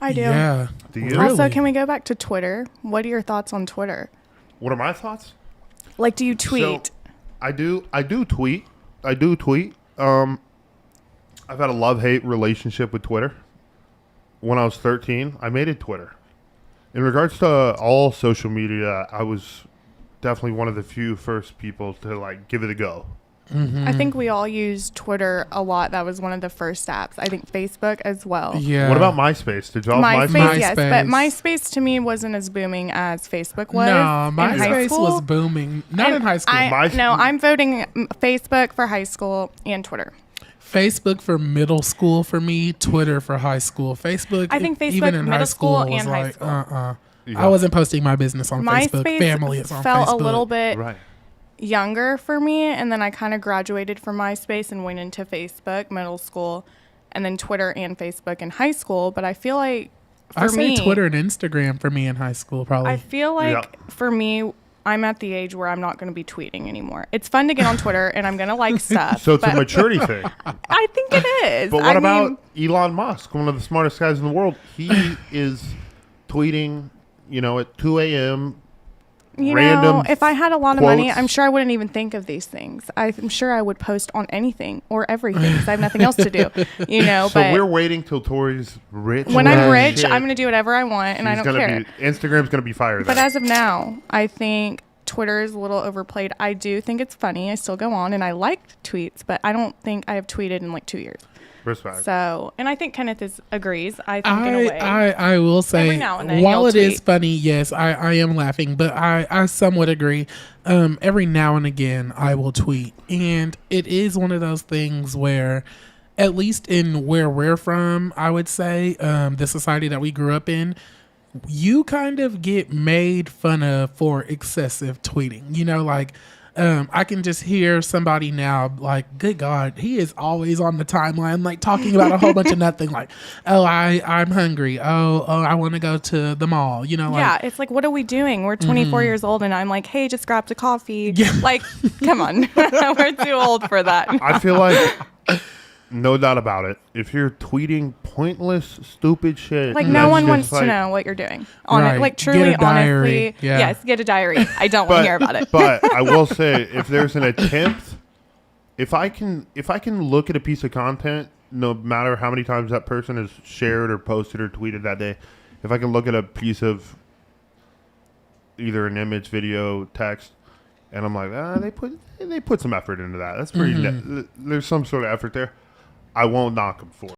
I do. Yeah. Do you? Also, can we go back to Twitter? What are your thoughts on Twitter? What are my thoughts? Like, do you tweet? So, I do tweet. I've had a love-hate relationship with Twitter. When I was 13, I made it Twitter. In regards to all social media, I was definitely one of the few first people to like give it a go. I think we all use Twitter a lot. That was one of the first apps. I think Facebook as well. Yeah. What about MySpace? Did y'all have MySpace? Yes, but MySpace. MySpace to me wasn't as booming as Facebook was. No, in high MySpace school. was booming. Not in high school. No, I'm voting Facebook for high school and Twitter. Facebook for middle school for me, Twitter for high school. Facebook, I think Facebook, even in middle high school, school was and high like, school. Yeah. I wasn't posting my business on Facebook. MySpace Family is on felt Facebook. a little bit Right. younger for me, and then I kind of graduated from MySpace and went into Facebook middle school, and then Twitter and Facebook in high school. But I feel like I for say me, Twitter and Instagram for me in high school, probably. I feel like for me, I'm at the age where I'm not going to be tweeting anymore. It's fun to get on Twitter, and I'm going to like stuff. So it's a maturity thing. I think it is. But what about Elon Musk, one of the smartest guys in the world? He is tweeting, at 2 a.m. random if I had a lot of money, quotes. I'm sure I wouldn't even think of these things. I'm sure I would post on anything or everything because I have nothing else to do. So but we're waiting till Tori's rich. when I'm rich, Shit. I'm going to do whatever I want, and I He's don't gonna care. Instagram's going to be fire. But then. as of now, I think Twitter is a little overplayed. I do think it's funny. I still go on, and I like tweets, but I don't think I have tweeted in like 2 years. Respect. So, and I think Kenneth agrees. I think in a way. I will say, Every now and then while you'll it is tweet. funny, yes, I am laughing, but I somewhat agree. Every now and again, I will tweet. And it is one of those things where, at least in where we're from, I would say, the society that we grew up in, you kind of get made fun of for excessive tweeting. I can just hear somebody now like, good God, he is always on the timeline, like talking about a whole bunch of nothing. Like, oh, I'm hungry. Oh, I want to go to the mall. Yeah, it's like, what are we doing? We're 24 years old, and I'm like, hey, just grabbed a coffee. Yeah. Like, come on. We're too old for that. I feel like, no doubt about it, if you're tweeting pointless, stupid shit. Like, that's no one just wants to like- know what you're doing. Right. Like, Get truly, a diary. honestly. Yeah. Yes, get a diary. I don't want to hear about it. But I will say, if there's an attempt, if I can look at a piece of content, no matter how many times that person has shared or posted or tweeted that day, if I can look at a piece of either an image, video, text, and I'm like, they put some effort into that. That's pretty. There's some sort of effort there. I won't knock them for it.